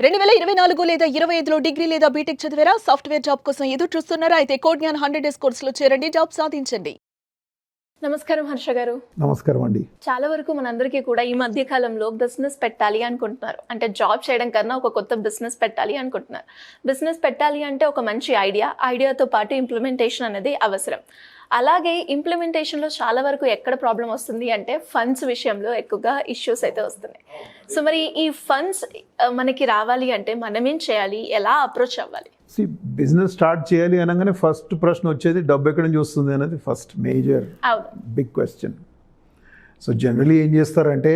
2024 లేదా 25లో డిగ్రీ లేదా బీటెక్ చదివారా? సాఫ్ట్‌వేర్ జాబ్ కోసం ఎదురు చూస్తున్నారా? అయితే కోడ్‌జ్ఞాన్ 100 డేస్ కోర్సులో చేరండి, జాబ్ సాధించండి. నమస్కారం హర్ష గారు. నమస్కారం అండి. చాలా వరకు మనందరికీ కూడా ఈ మధ్య కాలంలో బిజినెస్ పెట్టాలి అనుకుంటున్నారు. అంటే జాబ్ చేయడం కన్నా ఒక కొత్త బిజినెస్ పెట్టాలి అనుకుంటున్నారు. బిజినెస్ పెట్టాలి అంటే ఒక మంచి ఐడియాతో పాటు ఇంప్లిమెంటేషన్ అనేది అవసరం. అలాగే ఇంప్లిమెంటేషన్లో చాలా వరకు ఎక్కడ ప్రాబ్లం వస్తుంది అంటే ఫండ్స్ విషయంలో ఎక్కువగా ఇష్యూస్ అయితే వస్తున్నాయి. సో మరి ఈ ఫండ్స్ మనకి రావాలి అంటే మనం ఏం చేయాలి, ఎలా అప్రోచ్ అవ్వాలి? బిజినెస్ స్టార్ట్ చేయాలి అనగానే ఫస్ట్ ప్రశ్న వచ్చేది డబ్బు ఎక్కడి నుంచి వస్తుంది అనేది first major big question. So generally ఏం చేస్తారంటే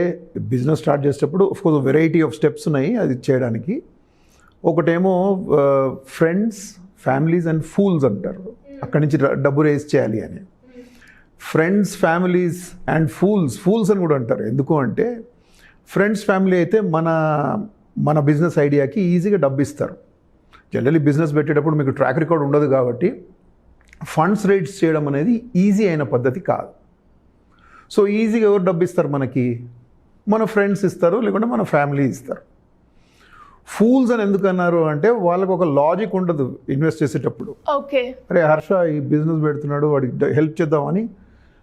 బిజినెస్ స్టార్ట్ చేసేటప్పుడు ఆఫ్కోర్స్ వెరైటీ ఆఫ్ స్టెప్స్ ఉన్నాయి అది చేయడానికి. ఒకటేమో ఫ్రెండ్స్, ఫ్యామిలీస్ అండ్ ఫూల్స్ అంటారు, అక్కడి నుంచి డబ్బు రేస్ చేయాలి అని. ఫ్రెండ్స్, ఫ్యామిలీస్ అండ్ ఫూల్స్ అని కూడా అంటారు. ఎందుకు అంటే ఫ్రెండ్స్, ఫ్యామిలీ అయితే మన బిజినెస్ ఐడియాకి ఈజీగా డబ్బు ఇస్తారు. జనరలీ బిజినెస్ పెట్టేటప్పుడు మీకు ట్రాక్ రికార్డ్ ఉండదు కాబట్టి ఫండ్స్ రేట్స్ చేయడం అనేది ఈజీ అయిన పద్ధతి కాదు. సో ఈజీగా ఎవరు డబ్బు ఇస్తారు మనకి? మన ఫ్రెండ్స్ ఇస్తారు, లేకుంటే మన ఫ్యామిలీ ఇస్తారు. ఫూల్స్ అని ఎందుకు అన్నారు అంటే వాళ్ళకు ఒక లాజిక్ ఉండదు ఇన్వెస్ట్ చేసేటప్పుడు. ఓకే, అరే హర్ష ఈ బిజినెస్ పెడుతున్నాడు, వాడికి హెల్ప్ చేద్దామని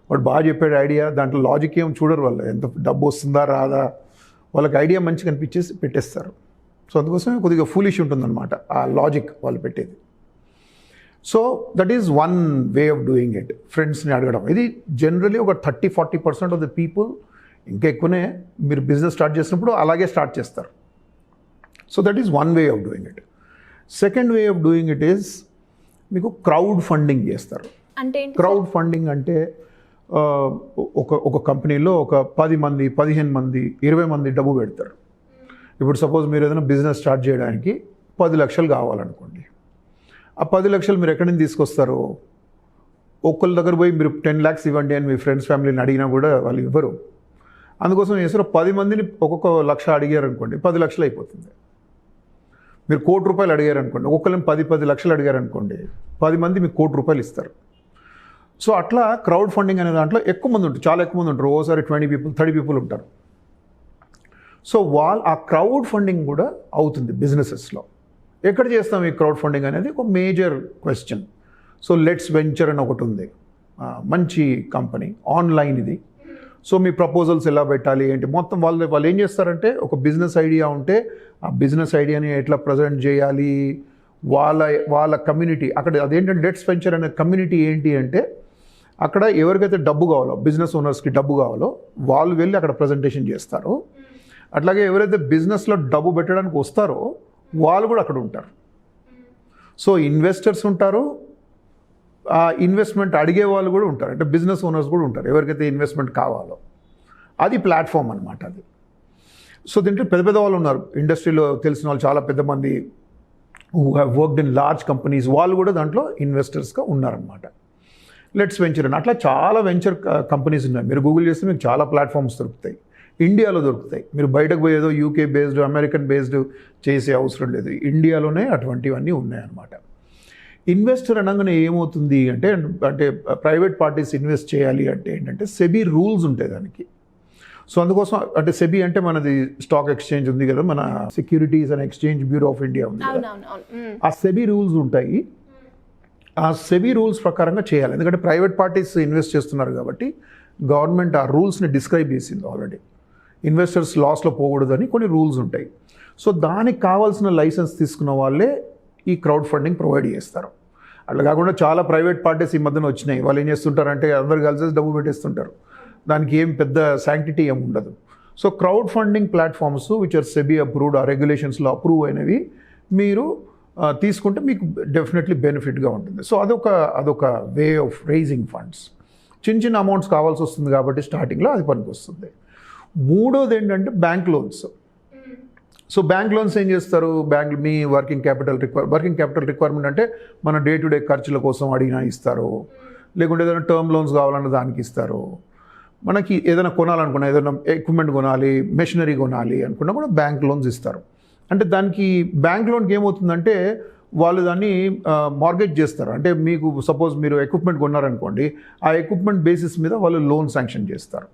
వాడు బాగా చెప్పాడు ఐడియా, దాంట్లో లాజిక్ ఏం చూడరు వాళ్ళు, ఎంత డబ్బు వస్తుందా రాదా, వాళ్ళకి ఐడియా మంచిగా అనిపించేసి పెట్టేస్తారు. సో అందుకోసమే కొద్దిగా ఫూలిష్ ఉంటుందన్నమాట ఆ లాజిక్ వాళ్ళు పెట్టేది. So that is one way of doing it, ఫ్రెండ్స్ని అడగడం. ఇది జనరలీ ఒక 30-40% ఆఫ్ ద పీపుల్, ఇంకా ఎక్కువనే మీరు బిజినెస్ స్టార్ట్ చేసినప్పుడు అలాగే స్టార్ట్ చేస్తారు. So that is one way of doing it. Second way of doing it is మీకు క్రౌడ్ ఫండింగ్ చేస్తారు. అంటే క్రౌడ్ ఫండింగ్ అంటే ఒక కంపెనీలో ఒక 10 మంది, 15 మంది, 20 మంది డబ్బు పెడతారు. ఇప్పుడు సపోజ్ మీరు ఏదైనా బిజినెస్ స్టార్ట్ చేయడానికి 10 లక్షలు కావాలనుకోండి. ఆ 10 లక్షలు మీరు ఎక్కడి నుంచి తీసుకొస్తారు? ఒక్కళ్ళ దగ్గర పోయి మీరు 10 lakhs ఇవ్వండి అని మీ ఫ్రెండ్స్, ఫ్యామిలీని అడిగినా కూడా వాళ్ళు ఇవ్వరు. అందుకోసం ఏం చేస్తారు, 10 మందిని ఒక్కొక్క లక్ష అడిగారు అనుకోండి, 10 లక్షలు అయిపోతుంది. మీరు ₹1,00,00,000 అడిగారు అనుకోండి, ఒక్కొక్కరిని 10 లక్షలు అడిగారు అనుకోండి, 10 మంది మీకు ₹1,00,00,000 ఇస్తారు. సో అట్లా క్రౌడ్ ఫండింగ్ అనే దాంట్లో ఎక్కువ మంది ఉంటారు, చాలా ఎక్కువ మంది ఉంటారు. ఓసారి 20 people, 30 people ఉంటారు. సో ఆ క్రౌడ్ ఫండింగ్ కూడా అవుతుంది బిజినెసెస్లో. ఎక్కడ చేస్తాం ఈ క్రౌడ్ ఫండింగ్ అనేది ఒక major question. So let's venture అని ఒకటి ఉంది, మంచి కంపెనీ, ఆన్లైన్ ఇది. సో మీ ప్రపోజల్స్ ఎలా పెట్టాలి ఏంటి మొత్తం వాళ్ళు ఏం చేస్తారంటే ఒక బిజినెస్ ఐడియా ఉంటే ఆ బిజినెస్ ఐడియాని ఎట్లా ప్రజెంట్ చేయాలి, వాళ్ళ కమ్యూనిటీ అక్కడ అదేంటంటే లెట్స్ వెంచర్ అనే కమ్యూనిటీ ఏంటి అంటే అక్కడ ఎవరికైతే డబ్బు కావాలో, బిజినెస్ ఓనర్స్కి డబ్బు కావాలో వాళ్ళు వెళ్ళి అక్కడ ప్రజెంటేషన్ చేస్తారు. అట్లాగే ఎవరైతే బిజినెస్లో డబ్బు పెట్టడానికి వస్తారో వాళ్ళు కూడా అక్కడ ఉంటారు. సో ఇన్వెస్టర్స్ ఉంటారు, ఆ ఇన్వెస్ట్మెంట్ అడిగే వాళ్ళు కూడా ఉంటారు, అంటే బిజినెస్ ఓనర్స్ కూడా ఉంటారు, ఎవరికైతే ఇన్వెస్ట్మెంట్ కావాలో. అది ప్లాట్ఫామ్ అనమాట అది. సో దీంట్లో పెద్ద పెద్ద వాళ్ళు ఉన్నారు ఇండస్ట్రీలో, తెలిసిన వాళ్ళు చాలా పెద్ద మంది who have worked in large companies, వాళ్ళు కూడా దాంట్లో ఇన్వెస్టర్స్గా ఉన్నారనమాట. లెట్స్ వెంచర్ అని అట్లా చాలా వెంచర్ కంపెనీస్ ఉన్నాయి. మీరు గూగుల్ చేస్తే మీకు చాలా ప్లాట్ఫామ్స్ దొరుకుతాయి, ఇండియాలో దొరుకుతాయి. మీరు బయటకు పోయేదో UK బేస్డ్, అమెరికన్ బేస్డ్ చేసే అవసరం లేదు, ఇండియాలోనే అటువంటివన్నీ ఉన్నాయన్నమాట. ఇన్వెస్టర్ అనగానే ఏమవుతుంది అంటే ప్రైవేట్ పార్టీస్ ఇన్వెస్ట్ చేయాలి అంటే ఏంటంటే సెబీ రూల్స్ ఉంటాయి దానికి. సో అందుకోసం అంటే సెబీ అంటే మనది స్టాక్ ఎక్స్చేంజ్ ఉంది కదా, మన securities and exchange bureau of India ఉంది కదా, ఆ సెబీ రూల్స్ ఉంటాయి. ఆ సెబీ రూల్స్ ప్రకారంగా చేయాలి. ఎందుకంటే ప్రైవేట్ పార్టీస్ ఇన్వెస్ట్ చేస్తున్నారు కాబట్టి గవర్నమెంట్ ఆ రూల్స్ని డిస్క్రైబ్ చేసింది ఆల్రెడీ. ఇన్వెస్టర్స్ లాస్లో పోకూడదని కొన్ని రూల్స్ ఉంటాయి. సో దానికి కావాల్సిన లైసెన్స్ తీసుకున్న వాళ్ళే ఈ క్రౌడ్ ఫండింగ్ ప్రొవైడ్ చేస్తారు. అట్లా కాకుండా చాలా ప్రైవేట్ పార్టీస్ ఈ మధ్యన వచ్చినాయి. వాళ్ళు ఏం చేస్తుంటారంటే అందరు కలిసి డబ్బు పెట్టేస్తుంటారు, దానికి ఏం పెద్ద శాంక్టిటీ ఏమి ఉండదు. So crowd funding platforms which are SEBI approved, ఆ రెగ్యులేషన్స్లో అప్రూవ్ అయినవి మీరు తీసుకుంటే మీకు డెఫినెట్లీ బెనిఫిట్గా ఉంటుంది. సో అదొక వే ఆఫ్ రైజింగ్ ఫండ్స్. చిన్న అమౌంట్స్ కావాల్సి వస్తుంది కాబట్టి స్టార్టింగ్లో అది పనికి వస్తుంది. మూడోది ఏంటంటే bank loans. So bank loans ఏం చేస్తారు, మీ వర్కింగ్ క్యాపిటల్ రిక్వైర్మెంట్ అంటే మన డే టు డే ఖర్చుల కోసం అడిగినా ఇస్తారు, లేకుంటే ఏదైనా టర్మ్ లోన్స్ కావాలన్న దానికి ఇస్తారు. మనకి ఏదైనా కొనాలనుకున్నా, ఏదైనా ఎక్విప్మెంట్ కొనాలి, మెషినరీ కొనాలి అనుకున్నా కూడా బ్యాంక్ లోన్స్ ఇస్తారు. అంటే దానికి బ్యాంక్ లోన్కి ఏమవుతుందంటే వాళ్ళు దాన్ని మార్గేజ్ చేస్తారు. అంటే మీకు సపోజ్ మీరు ఎక్విప్మెంట్ కొన్నారనుకోండి, ఆ ఎక్విప్మెంట్ బేసిస్ మీద వాళ్ళు లోన్ శాంక్షన్ చేస్తారు.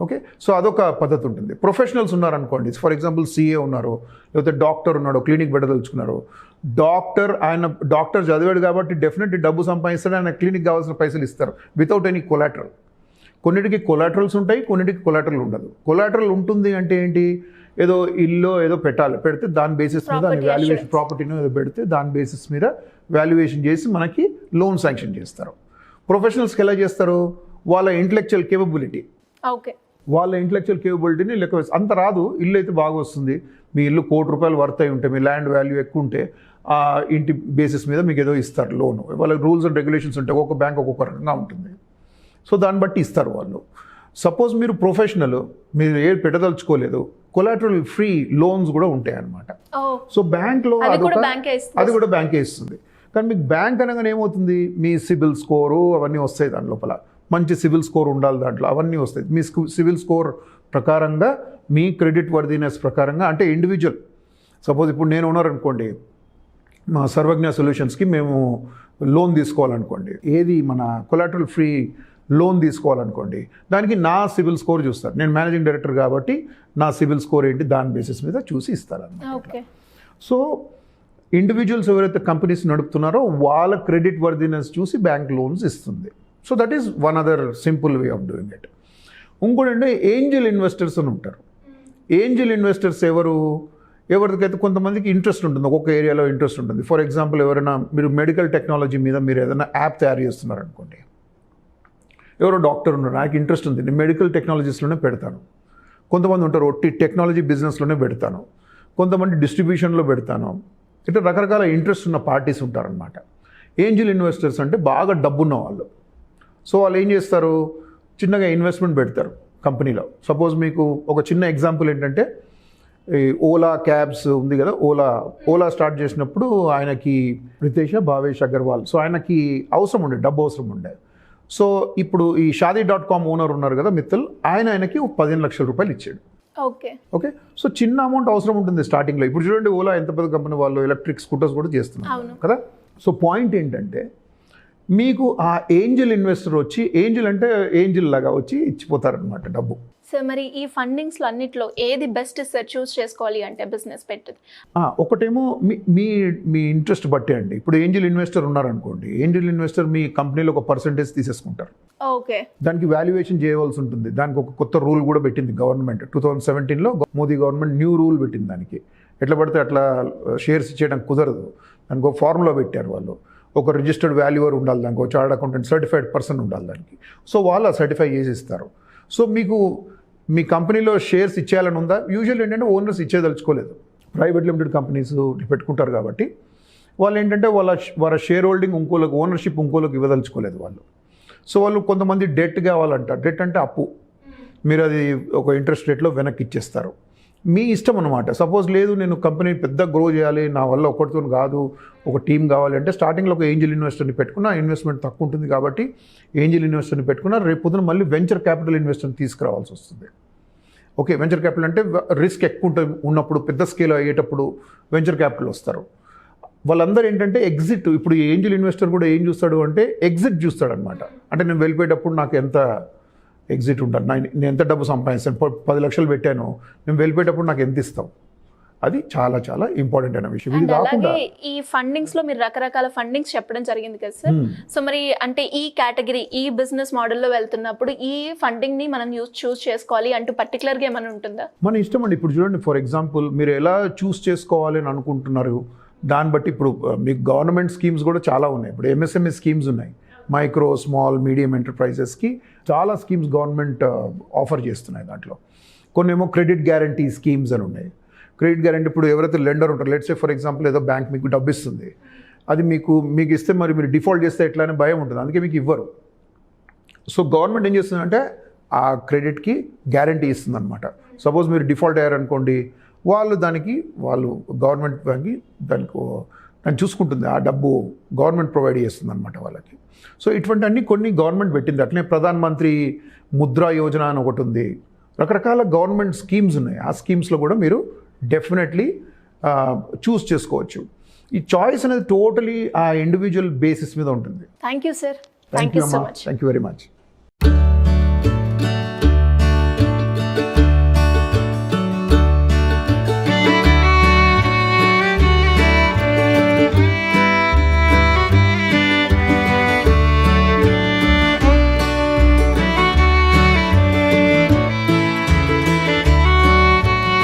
ఓకే, సో అదొక పద్ధతి ఉంటుంది. ప్రొఫెషనల్స్ ఉన్నారనుకోండి, ఫర్ ఎగ్జాంపుల్ సిఏ ఉన్నారు, లేకపోతే డాక్టర్ ఉన్నాడు, క్లినిక్ పెట్టదలుచుకున్నారు. డాక్టర్ చదివాడు కాబట్టి డెఫినెట్లీ డబ్బు సంపాదిస్తాడు, ఆయన క్లినిక్ కావాల్సిన పైసలు ఇస్తారు వితౌట్ ఎనీ కొలాటరల్. కొన్నిటికి కొలాటరల్స్ ఉంటాయి, కొన్నిటికి కొలాటరల్ ఉండదు. కొలాటరల్ ఉంటుంది అంటే ఏంటి, ఏదో ఇల్లు ఏదో పెడితే దాని బేసిస్ మీద వాల్యుయేషన్, ప్రాపర్టీని ఏదో పెడితే దాని బేసిస్ మీద వాల్యుయేషన్ చేసి మనకి లోన్ శాంక్షన్ చేస్తారు. ప్రొఫెషనల్స్కి ఎలా చేస్తారు, వాళ్ళ ఇంటలెక్చువల్ కేపబిలిటీ, ఓకే, వాళ్ళ ఇంటలెక్చువల్ కేపబిలిటీని లెక్క అంత రాదు. ఇల్లు అయితే బాగా వస్తుంది, మీ ఇల్లు ₹1 కోటి వర్త్ అయి ఉంటే, మీ ల్యాండ్ వాల్యూ ఎక్కువ ఉంటే ఆ ఇంటి బేసిస్ మీద మీకు ఏదో ఇస్తారు లోను. వాళ్ళకి రూల్స్ అండ్ రెగ్యులేషన్స్ ఉంటాయి, ఒక్కొక్క బ్యాంక్ ఒక్కొక్క రకంగా ఉంటుంది. సో దాన్ని బట్టి ఇస్తారు వాళ్ళు. సపోజ్ మీరు ప్రొఫెషనల్, మీరు ఏది పెట్టదలుచుకోలేదు, కొలాటరల్ ఫ్రీ లోన్స్ కూడా ఉంటాయి అన్నమాట. సో బ్యాంక్లో అది కూడా బ్యాంకే ఇస్తుంది. కానీ మీకు బ్యాంక్ అనగానే ఏమవుతుంది, మీ సిబిల్ స్కోరు అవన్నీ వస్తాయి దాని లోపల, మంచి సిబిల్ స్కోర్ ఉండాలి దాంట్లో, అవన్నీ వస్తాయి. మీ సిబిల్ స్కోర్ ప్రకారంగా, మీ క్రెడిట్ వర్దినెస్ ప్రకారంగా, అంటే ఇండివిజువల్. సపోజ్ ఇప్పుడు నేను ఉన్నారనుకోండి, మా సర్వజ్ఞ సొల్యూషన్స్కి మేము లోన్ తీసుకోవాలనుకోండి, ఏది మన కొలాటరల్ ఫ్రీ లోన్ తీసుకోవాలనుకోండి, దానికి నా సిబిల్ స్కోర్ చూస్తారు. నేను మేనేజింగ్ డైరెక్టర్ కాబట్టి నా సిబిల్ స్కోర్ ఏంటి దాని బేసిస్ మీద చూసి ఇస్తారన్నమాట. సో ఇండివిజువల్స్ ఎవరైతే కంపెనీస్ నడుపుతున్నారో వాళ్ళ క్రెడిట్ వర్దినెస్ చూసి బ్యాంక్ లోన్స్ ఇస్తుంది. So that is one other simple way of doing it. ఇంకోటి అంటే ఏంజల్ ఇన్వెస్టర్స్ అని ఉంటారు. ఏంజల్ ఇన్వెస్టర్స్ ఎవరికైతే కొంతమందికి ఇంట్రెస్ట్ ఉంటుంది, ఒక్కొక్క ఏరియాలో ఇంట్రెస్ట్ ఉంటుంది. ఫర్ ఎగ్జాంపుల్, ఎవరైనా మీరు మెడికల్ టెక్నాలజీ మీద మీరు ఏదైనా యాప్ తయారు చేస్తున్నారనుకోండి, ఎవరో డాక్టర్ ఉన్నారు, నాకు ఇంట్రెస్ట్ ఉంది, నేను మెడికల్ టెక్నాలజీస్లోనే పెడతాను. కొంతమంది ఉంటారు, ఒట్టి టెక్నాలజీ బిజినెస్లోనే పెడతాను, కొంతమంది డిస్ట్రిబ్యూషన్లో పెడతాను. ఇట్లా రకరకాల ఇంట్రెస్ట్ ఉన్న పార్టీస్ ఉంటారనమాట. ఏంజల్ ఇన్వెస్టర్స్ అంటే బాగా డబ్బున్న వాళ్ళు. సో వాళ్ళు ఏం చేస్తారు, చిన్నగా ఇన్వెస్ట్మెంట్ పెడతారు కంపెనీలో. సపోజ్ మీకు ఒక చిన్న ఎగ్జాంపుల్ ఏంటంటే, ఈ ఓలా క్యాబ్స్ ఉంది కదా, ఓలా స్టార్ట్ చేసినప్పుడు ఆయనకి రితేష్ భావేష్ అగర్వాల్, సో ఆయనకి డబ్బు అవసరం ఉండే. సో ఇప్పుడు ఈ Shaadi.com ఓనర్ ఉన్నారు కదా మిత్తల్, ఆయనకి ₹15 లక్షలు ఇచ్చాడు. ఓకే, సో చిన్న అమౌంట్ అవసరం ఉంటుంది స్టార్టింగ్లో. ఇప్పుడు చూడండి, ఓలా ఎంత పెద్ద కంపెనీ, వాళ్ళు ఎలక్ట్రిక్ స్కూటర్స్ కూడా చేస్తున్నారు కదా. సో పాయింట్ ఏంటంటే, మీకు ఆ ఏంజల్ ఇన్వెస్టర్ వచ్చి, ఏంజల్ అంటే ఏంజల్ లాగా వచ్చి ఇచ్చిపోతారనమాట డబ్బు. సో మరి ఈ ఫండింగ్స్లో అన్నిట్లో ఏది బెస్ట్ సార్ చూస్ చేసుకోవాలి అంటే బిజినెస్ పెట్టేది? ఒకటేమో మీ ఇంట్రెస్ట్ బట్టే అండి. ఇప్పుడు ఏంజల్ ఇన్వెస్టర్ ఉన్నారనుకోండి, ఏంజల్ ఇన్వెస్టర్ మీ కంపెనీలో ఒక పర్సంటేజ్ తీసేసుకుంటారు. ఓకే, దానికి వాల్యుయేషన్ చేయవలసి ఉంటుంది. దానికి ఒక కొత్త రూల్ కూడా పెట్టింది గవర్నమెంట్. 2017లో మోదీ గవర్నమెంట్ న్యూ రూల్ పెట్టింది. దానికి ఎట్లా పడితే అట్లా షేర్స్ ఇచ్చేయడం కుదరదు. దానికి ఒక ఫార్ములా పెట్టారు వాళ్ళు. ఒక రిజిస్టర్డ్ వాల్యూవర్ ఉండాలి, దానికి ఒక చార్టర్డ్ అకౌంటెంట్ సర్టిఫైడ్ పర్సన్ ఉండాలి దానికి. సో వాళ్ళు సర్టిఫై చేసి ఇస్తారు. సో మీకు మీ కంపెనీలో షేర్స్ ఇచ్చేయాలని ఉందా? యూజువల్ ఏంటంటే ఓనర్స్ ఇచ్చేదలుచుకోలేదు. ప్రైవేట్ లిమిటెడ్ కంపెనీస్ పెట్టుకుంటారు కాబట్టి వాళ్ళు ఏంటంటే వాళ్ళ షేర్ హోల్డింగ్ ఓనర్షిప్ ఇంకోలోకి ఇవ్వదలుచుకోలేదు వాళ్ళు. సో వాళ్ళు కొంతమంది డెట్ కావాలంటారు. డెట్ అంటే అప్పు, మీరు అది ఒక ఇంట్రెస్ట్ రేట్లో వెనక్కి ఇచ్చేస్తారు. మీ ఇష్టం అనమాట. సపోజ్ లేదు, నేను కంపెనీ పెద్ద గ్రో చేయాలి, నా వల్ల ఒకటితో కాదు, ఒక టీం కావాలి అంటే స్టార్టింగ్లో ఒక ఏంజల్ ఇన్వెస్టర్ని పెట్టుకున్నా, ఇన్వెస్ట్మెంట్ తక్కువ ఉంటుంది కాబట్టి ఏంజల్ ఇన్వెస్టర్ని పెట్టుకున్నా, రేపు పొద్దున మళ్ళీ వెంచర్ క్యాపిటల్ ఇన్వెస్టర్ని తీసుకురావాల్సి వస్తుంది. ఓకే, వెంచర్ క్యాపిటల్ అంటే రిస్క్ ఎక్కువ ఉన్నప్పుడు, పెద్ద స్కేల్ అయ్యేటప్పుడు వెంచర్ క్యాపిటల్ వస్తారు. వాళ్ళందరూ ఏంటంటే ఎగ్జిట్. ఇప్పుడు ఏంజల్ ఇన్వెస్టర్ కూడా ఏం చూస్తాడు అంటే ఎగ్జిట్ చూస్తాడు అనమాట. అంటే నేను వెళ్ళిపోయేటప్పుడు నాకు ఎంత ఎగ్జిట్ ఉంటాను, నేను ఎంత డబ్బు సంపాదిస్తాను, 10 లక్షలు పెట్టాను, నేను వెళ్ళిపోయేటప్పుడు నాకు ఎంత ఇస్తావు, అది చాలా చాలా ఇంపార్టెంట్ అయిన విషయం. ఇది కాకుండా ఈ ఫండింగ్స్ లో మీరు రకరకాల ఫండింగ్స్ చెప్పడం జరిగింది కదా సార్. సో మరి అంటే ఈ కేటగిరీ, ఈ బిజినెస్ మోడల్లో వెళ్తున్నప్పుడు ఈ ఫండింగ్ ని మనం చూస్ చేసుకోవాలి అంటూ పర్టికులర్ గా ఏమైనా ఉంటుందా? మన ఇష్టం అండి. ఇప్పుడు చూడండి, ఫర్ ఎగ్జాంపుల్ మీరు ఎలా చూస్ చేసుకోవాలి అని అనుకుంటున్నారు దాన్ని బట్టి, ఇప్పుడు మీకు గవర్నమెంట్ స్కీమ్స్ కూడా చాలా ఉన్నాయి. ఇప్పుడు MSME స్కీమ్స్ ఉన్నాయి, మైక్రో స్మాల్ మీడియం ఎంటర్ప్రైజెస్కి చాలా స్కీమ్స్ గవర్నమెంట్ ఆఫర్ చేస్తున్నాయి. దాంట్లో కొన్ని ఏమో క్రెడిట్ గ్యారంటీ స్కీమ్స్ అని ఉన్నాయి. క్రెడిట్ గ్యారంటీ, ఇప్పుడు ఎవరైతే లెండర్ ఉంటారో, లెట్స్ సే ఫర్ ఎగ్జాంపుల్ ఏదో బ్యాంక్ మీకు డబ్బు ఇస్తుంది, అది మీకు ఇస్తే మరి మీరు డిఫాల్ట్ చేస్తే ఎట్లా అని భయం ఉంటుంది, అందుకే మీకు ఇవ్వరు. సో గవర్నమెంట్ ఏం చేస్తుందంటే ఆ క్రెడిట్కి గ్యారంటీ ఇస్తుంది అనమాట. సపోజ్ మీరు డిఫాల్ట్ అయ్యారనుకోండి, వాళ్ళు గవర్నమెంట్ బ్యాంక్కి దాన్ని చూసుకుంటుంది, ఆ డబ్బు గవర్నమెంట్ ప్రొవైడ్ చేస్తుంది అనమాట వాళ్ళకి. సో ఇటువంటి అన్ని కొన్ని గవర్నమెంట్ పెట్టింది. అట్లనే ప్రధాన్ మంత్రి ముద్రా యోజన అని ఒకటి ఉంది. రకరకాల గవర్నమెంట్ స్కీమ్స్ ఉన్నాయి. ఆ స్కీమ్స్లో కూడా మీరు డెఫినెట్లీ చూస్ చేసుకోవచ్చు. ఈ చాయిస్ అనేది టోటలీ ఆ ఇండివిజువల్ బేసిస్ మీద ఉంటుంది. Thank you sir. Thank you so much. Thank you very much.